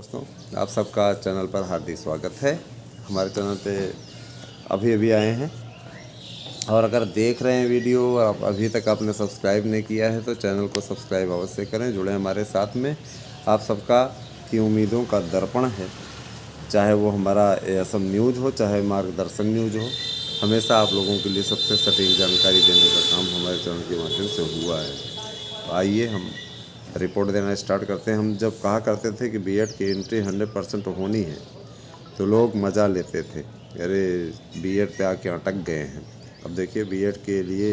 दोस्तों, आप सबका चैनल पर हार्दिक स्वागत है। हमारे चैनल पे अभी अभी आए हैं और अगर देख रहे हैं वीडियो और आप अभी तक आपने सब्सक्राइब नहीं किया है तो चैनल को सब्सक्राइब अवश्य करें। जुड़े हमारे साथ में। आप सबका की उम्मीदों का दर्पण है, चाहे वो हमारा एएसएम न्यूज़ हो, चाहे मार्गदर्शन न्यूज़ हो, हमेशा आप लोगों के लिए सबसे सटीक जानकारी देने का काम हमारे चैनल के माध्यम से हुआ है। तो आइए हम रिपोर्ट देना स्टार्ट करते हैं। हम जब कहा करते थे कि बीएड की एंट्री 100% होनी है तो लोग मज़ा लेते थे, अरे बीएड पे आके अटक गए हैं। अब देखिए बीएड के लिए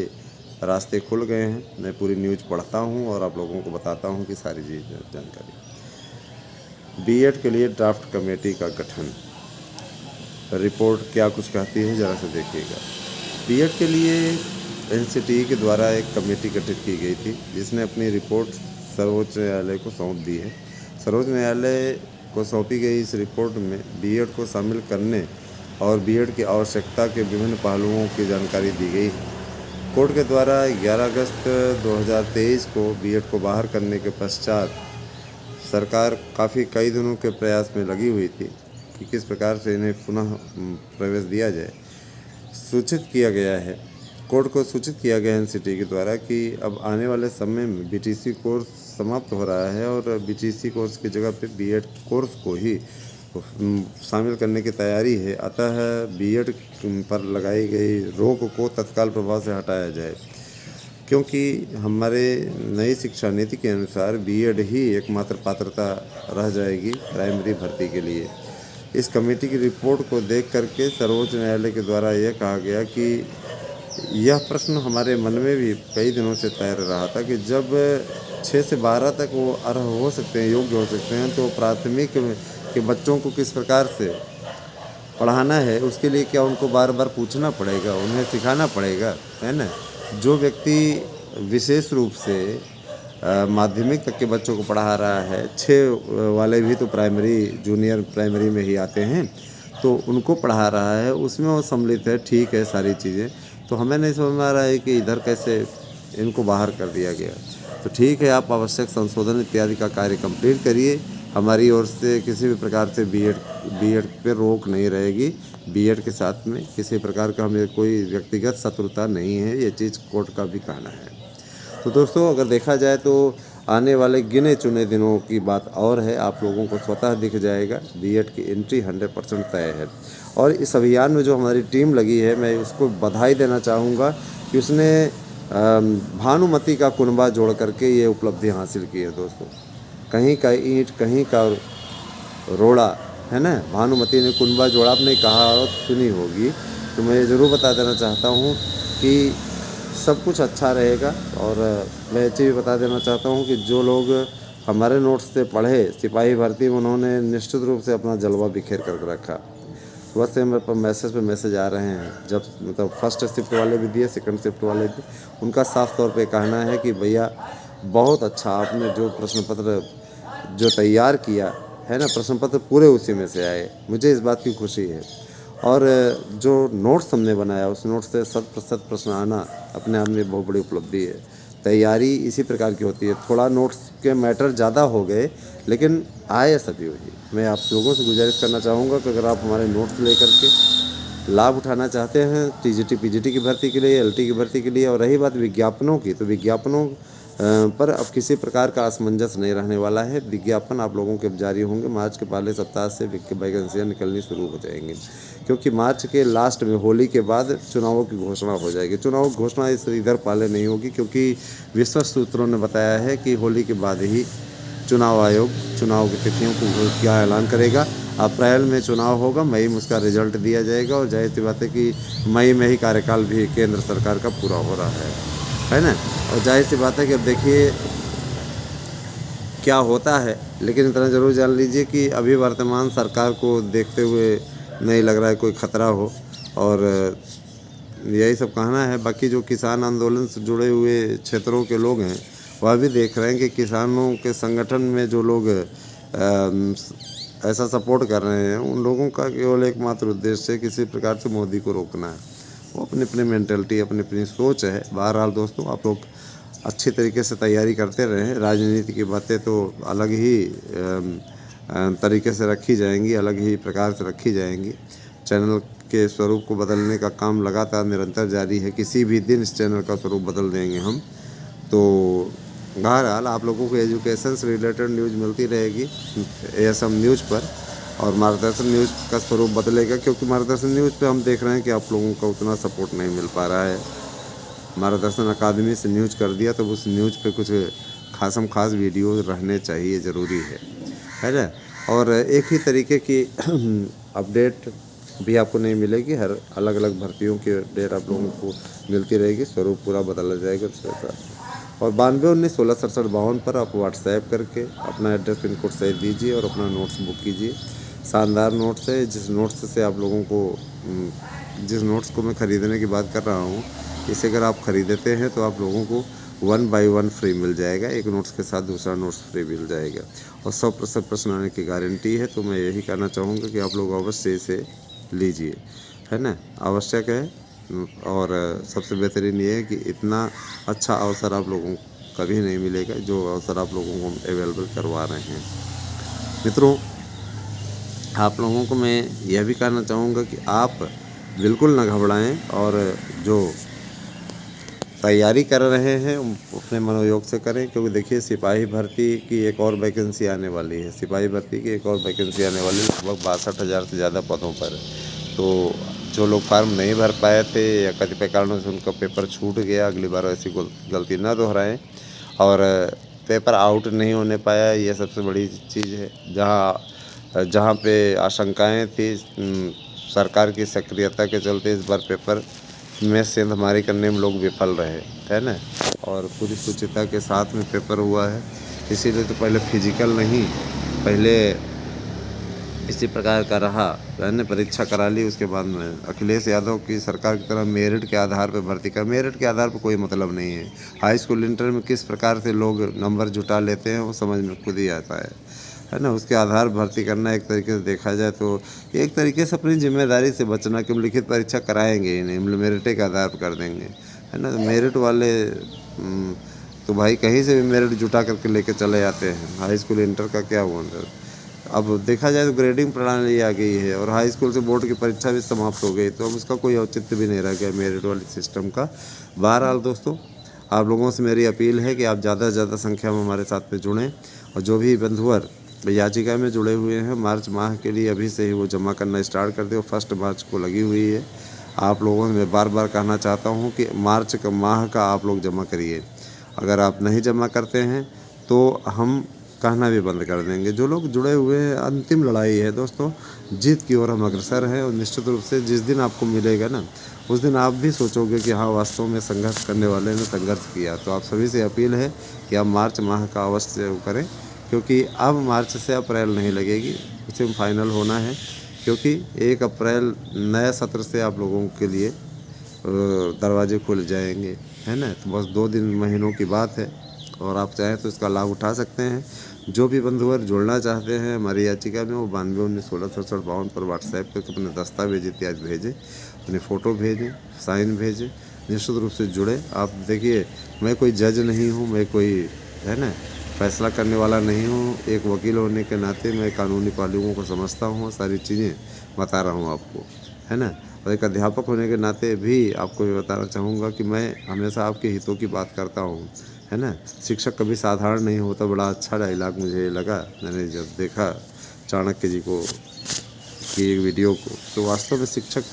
रास्ते खुल गए हैं। मैं पूरी न्यूज़ पढ़ता हूँ और आप लोगों को बताता हूँ कि सारी चीज़ जानकारी। बीएड के लिए ड्राफ्ट कमेटी का गठन, रिपोर्ट क्या कुछ कहती है ज़रा से देखिएगा। बीएड के लिए एनसीटीई के द्वारा एक कमेटी गठित की गई थी जिसने अपनी रिपोर्ट सर्वोच्च न्यायालय को सौंप दी है। सर्वोच्च न्यायालय को सौंपी गई इस रिपोर्ट में बीएड को शामिल करने और बीएड की आवश्यकता के विभिन्न पहलुओं की जानकारी दी गई है। कोर्ट के द्वारा 11 अगस्त 2023 को बीएड को बाहर करने के पश्चात सरकार कई दिनों के प्रयास में लगी हुई थी कि किस प्रकार से इन्हें पुनः प्रवेश दिया जाए। सूचित किया गया है, कोर्ट को सूचित किया गया है एनसीटीई के द्वारा कि अब आने वाले समय में बीटीसी कोर्स समाप्त हो रहा है और बीटीसी कोर्स की जगह पे बीएड कोर्स को ही शामिल करने की तैयारी है। अतः बीएड पर लगाई गई रोक को तत्काल प्रभाव से हटाया जाए, क्योंकि हमारे नई शिक्षा नीति के अनुसार बीएड ही एकमात्र पात्रता रह जाएगी प्राइमरी भर्ती के लिए। इस कमेटी की रिपोर्ट को देख करके सर्वोच्च न्यायालय के द्वारा यह कहा गया कि यह प्रश्न हमारे मन में भी कई दिनों से तैर रहा था कि जब 6 से 12 तक वो अर्ह हो सकते हैं, योग्य हो सकते हैं, तो प्राथमिक के बच्चों को किस प्रकार से पढ़ाना है उसके लिए क्या उनको बार बार पूछना पड़ेगा, उन्हें सिखाना पड़ेगा, है ना। जो व्यक्ति विशेष रूप से माध्यमिक तक के बच्चों को पढ़ा रहा है, 6 वाले भी तो प्राइमरी जूनियर प्राइमरी में ही आते हैं, तो उनको पढ़ा रहा है, उसमें वो सम्मिलित है, ठीक है सारी चीज़ें। तो हमें नहीं समझ में आ रहा है कि इधर कैसे इनको बाहर कर दिया गया। तो ठीक है, आप आवश्यक संशोधन इत्यादि का कार्य कंप्लीट करिए। हमारी ओर से किसी भी प्रकार से बीएड पे रोक नहीं रहेगी। बीएड के साथ में किसी प्रकार का हमें कोई व्यक्तिगत शत्रुता नहीं है, ये चीज़ कोर्ट का भी कहना है। तो दोस्तों, अगर देखा जाए तो आने वाले गिने चुने दिनों की बात और है, आप लोगों को स्वतः दिख जाएगा बीएड की एंट्री 100% तय है। और इस अभियान में जो हमारी टीम लगी है, मैं उसको बधाई देना चाहूँगा कि उसने भानुमति का कुनबा जोड़ करके ये उपलब्धि हासिल की है। दोस्तों, कहीं का ईंट कहीं का रोड़ा, है ना। भानुमति ने कुनबा जोड़ा, आपने कहा सुनी होगी, तो मैं ज़रूर बता देना चाहता हूँ कि सब कुछ अच्छा रहेगा। और मैं ये चीज़ बता देना चाहता हूँ कि जो लोग हमारे नोट्स से पढ़े सिपाही भर्ती में, उन्होंने निश्चित रूप से अपना जलवा बिखेर कर रखा। सुबह से मेरे पर मैसेज आ रहे हैं, जब मतलब फर्स्ट शिफ्ट वाले भी दिए, सेकंड शिफ्ट वाले भी, उनका साफ तौर पे कहना है कि भैया बहुत अच्छा आपने जो प्रश्न पत्र जो तैयार किया है ना, प्रश्न पत्र पूरे उसी में से आए, मुझे इस बात की खुशी है। और जो नोट्स हमने बनाया उस नोट्स से 100% प्रश्न आना अपने आप में बहुत बड़ी उपलब्धि है। तैयारी इसी प्रकार की होती है, थोड़ा नोट्स के मैटर ज़्यादा हो गए लेकिन आए सभी वही। मैं आप लोगों से गुजारिश करना चाहूँगा कि अगर आप हमारे नोट्स लेकर के लाभ उठाना चाहते हैं टीजीटी पीजीटी की भर्ती के लिए, एलटी की भर्ती के लिए, और रही बात विज्ञापनों की, तो विज्ञापनों पर अब किसी प्रकार का असमंजस नहीं रहने वाला है। विज्ञापन आप लोगों के जारी होंगे। मार्च के पहले सप्ताह से वैकेंसियाँ निकलनी शुरू हो जाएंगी, क्योंकि मार्च के लास्ट में होली के बाद चुनावों की घोषणा हो जाएगी। चुनाव की घोषणा इधर पहले नहीं होगी, क्योंकि विश्वस्त सूत्रों ने बताया है कि होली के बाद ही चुनाव आयोग चुनाव की तिथियों को क्या ऐलान करेगा। अप्रैल में चुनाव होगा, मई में उसका रिजल्ट दिया जाएगा, और जाहिर सी बात है कि मई में ही कार्यकाल भी केंद्र सरकार का पूरा हो रहा है ना। और जाहिर सी बात है कि अब देखिए क्या होता है, लेकिन इतना ज़रूर जान लीजिए कि अभी वर्तमान सरकार को देखते हुए नहीं लग रहा है कोई ख़तरा हो, और यही सब कहना है। बाकी जो किसान आंदोलन से जुड़े हुए क्षेत्रों के लोग हैं, वह भी देख रहे हैं कि किसानों के संगठन में जो लोग ऐसा सपोर्ट कर रहे हैं, उन लोगों का केवल एकमात्र उद्देश्य है किसी प्रकार से मोदी को रोकना है। वो अपनी अपनी मेंटलिटी, अपनी अपनी सोच है। बहरहाल दोस्तों, आप लोग अच्छी तरीके से तैयारी करते रहें। राजनीति की बातें तो अलग ही तरीके से रखी जाएंगी, अलग ही प्रकार से रखी जाएंगी। चैनल के स्वरूप को बदलने का काम लगातार निरंतर जारी है। किसी भी दिन इस चैनल का स्वरूप बदल देंगे हम। तो बहरहाल आप लोगों को एजुकेशन से रिलेटेड न्यूज़ मिलती रहेगी ASM न्यूज़ पर, और मार्गदर्शन न्यूज़ का स्वरूप बदलेगा, क्योंकि मार्गदर्शन न्यूज़ पे हम देख रहे हैं कि आप लोगों का उतना सपोर्ट नहीं मिल पा रहा है। मार्गदर्शन अकादमी से न्यूज़ कर दिया तो उस न्यूज़ पे कुछ खास वीडियो रहने चाहिए, ज़रूरी है ना। और एक ही तरीके की अपडेट भी आपको नहीं मिलेगी, हर अलग अलग भर्तियों की अपडेट आप लोगों को मिलती रहेगी। स्वरूप पूरा बदला जाएगा और 9219166752 पर आप व्हाट्सएप करके अपना एड्रेस पिन कोड सही दीजिए और अपना नोट्स बुक कीजिए। शानदार नोट्स है, जिस नोट्स से आप लोगों को जिस नोट्स को मैं ख़रीदने की बात कर रहा हूँ, इसे अगर आप ख़रीदते हैं तो आप लोगों को 1 बाय 1 फ्री मिल जाएगा। एक नोट्स के साथ दूसरा नोट्स फ्री मिल जाएगा और 100% प्रश्न आने की गारंटी है। तो मैं यही कहना चाहूँगा कि आप लोग अवश्य इसे लीजिए, है ना, आवश्यक है। और सबसे बेहतरीन ये है कि इतना अच्छा अवसर आप लोगों को कभी नहीं मिलेगा, जो अवसर आप लोगों को अवेलेबल करवा रहे हैं। मित्रों, आप लोगों को मैं यह भी कहना चाहूँगा कि आप बिल्कुल ना घबराएं और जो तैयारी कर रहे हैं अपने मनोयोग से करें, क्योंकि देखिए सिपाही भर्ती की एक और वैकेंसी आने वाली है। सिपाही भर्ती की एक और वैकेंसी आने वाली है, लगभग 62,000 से ज़्यादा पदों पर। तो जो लोग फार्म नहीं भर पाए थे या कतिपय कारणों से उनका पेपर छूट गया, अगली बार ऐसी गलती ना दोहराएं। और पेपर आउट नहीं होने पाया, यह सबसे बड़ी चीज़ है। जहाँ पे आशंकाएं थी सरकार की सक्रियता के चलते इस बार पेपर में सेंधमारी करने में लोग विफल रहे, है ना, और पूरी शुचिता के साथ में पेपर हुआ है। इसीलिए तो पहले फिजिकल नहीं, पहले इसी प्रकार का रहा, मैंने परीक्षा करा ली। उसके बाद में अखिलेश यादव की सरकार की तरह मेरिट के आधार पर भर्ती कर, मेरिट के आधार पर कोई मतलब नहीं है। हाई स्कूल इंटर में किस प्रकार से लोग नंबर जुटा लेते हैं वो समझ में खुद ही आता है ना। उसके आधार भर्ती करना एक तरीके से देखा जाए तो एक तरीके से अपनी जिम्मेदारी से बचना कि हम लिखित परीक्षा कराएंगे ही नहीं, मेरिट के आधार पर कर देंगे, है ना। मेरिट वाले तो भाई कहीं से भी मेरिट जुटा करके लेके चले जाते हैं। हाई स्कूल इंटर का क्या हुआ, अब देखा जाए तो ग्रेडिंग प्रणाली आ गई है और हाई स्कूल से बोर्ड की परीक्षा भी समाप्त हो गई, तो अब उसका कोई औचित्य भी नहीं रह गया मेरिट वाले सिस्टम का। बहरहाल दोस्तों, आप लोगों से मेरी अपील है कि आप ज़्यादा से ज़्यादा संख्या में हमारे साथ में जुड़ें, और जो भी बंधुवर याचिका में जुड़े हुए हैं मार्च माह के लिए अभी से ही वो जमा करना स्टार्ट कर दे। 1 मार्च को लगी हुई है। आप लोगों से मैं बार बार कहना चाहता हूँ कि मार्च का माह का आप लोग जमा करिए। अगर आप नहीं जमा करते हैं तो हम कहना भी बंद कर देंगे। जो लोग जुड़े हुए हैं, अंतिम लड़ाई है दोस्तों, जीत की ओर हम अग्रसर हैं। और निश्चित रूप से जिस दिन आपको मिलेगा ना, उस दिन आप भी सोचोगे कि हाँ, वास्तव में संघर्ष करने वाले ने संघर्ष किया। तो आप सभी से अपील है कि आप मार्च माह का अवश्य करें, क्योंकि अब मार्च से अप्रैल नहीं लगेगी, उसे फाइनल होना है। क्योंकि 1 अप्रैल नया सत्र से आप लोगों के लिए दरवाजे खुल जाएंगे, है ना। तो बस 2 महीनों की बात है और आप चाहें तो इसका लाभ उठा सकते हैं। जो भी बंधुवर जुड़ना चाहते हैं हमारी याचिका में, वो 9219166752 पर व्हाट्सएप करके अपने दस्तावेज इत्यादि भेजें, अपनी फ़ोटो भेजें, साइन भेजें, निश्चित रूप से जुड़े। आप देखिए, मैं कोई जज नहीं हूँ, मैं कोई, है ना, फैसला करने वाला नहीं हूँ। एक वकील होने के नाते मैं कानूनी पहलुओं को समझता हूँ, सारी चीज़ें बता रहा हूँ आपको, है ना। और एक अध्यापक होने के नाते भी आपको ये बताना चाहूँगा कि मैं हमेशा आपके हितों की बात करता हूँ, है ना। शिक्षक कभी साधारण नहीं होता। बड़ा अच्छा डायलॉग मुझे लगा, मैंने जब देखा चाणक्य जी को की एक वीडियो को, तो वास्तव में शिक्षक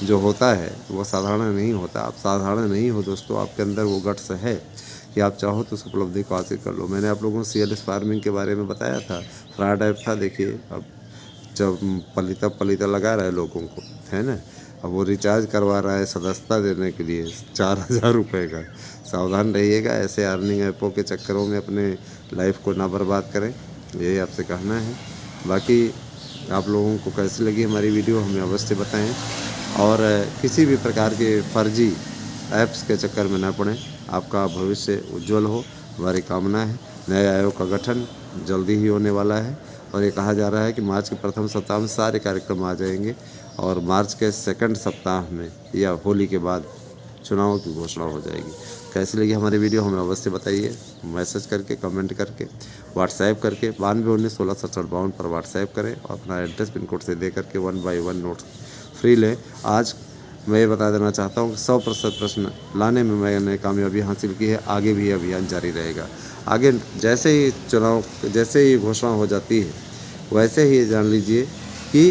जो होता है वो साधारण नहीं होता। आप साधारण नहीं हो दोस्तों, आपके अंदर वो गट्स है कि आप चाहो तो उस उपलब्धि को हासिल कर लो। मैंने आप लोगों को CLS फार्मिंग के बारे में बताया था, फ्रॉड ऐप था। देखिए, अब जब पलीता लगा रहा है लोगों को, है ना, अब वो रिचार्ज करवा रहा है सदस्यता देने के लिए 4,000 रुपये का। सावधान रहिएगा, ऐसे अर्निंग ऐपों के चक्करों में अपने लाइफ को ना बर्बाद करें, यही आपसे कहना है। बाकी आप लोगों को कैसी लगी हमारी वीडियो हमें अवश्य बताएं, और किसी भी प्रकार के फर्जी ऐप्स के चक्कर में ना पड़ें। आपका भविष्य उज्जवल हो, हमारी कामना है। नए आयोग का गठन जल्दी ही होने वाला है, और ये कहा जा रहा है कि मार्च के प्रथम सप्ताह में सारे कार्यक्रम आ जाएंगे, और मार्च के 2nd सप्ताह में या होली के बाद चुनाव की घोषणा हो जाएगी। कैसी लगी हमारी वीडियो हमें अवश्य बताइए, मैसेज करके, कमेंट करके, व्हाट्सएप करके 9219165752 पर व्हाट्सएप करें और अपना एड्रेस पिन कोड से दे करके 1 बाय 1 नोट्स फ्री लें। आज मैं ये बता देना चाहता हूँ कि 100% प्रश्न लाने में मैंने कामयाबी हासिल की है। आगे भी अभियान जारी रहेगा। आगे जैसे ही घोषणा हो जाती है वैसे ही जान लीजिए कि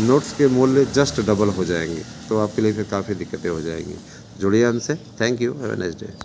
नोट्स के मूल्य जस्ट डबल हो जाएंगे, तो आपके लिए फिर काफ़ी दिक्कतें हो जाएंगी। जुड़िए हमसे। Thank you. Have a nice day.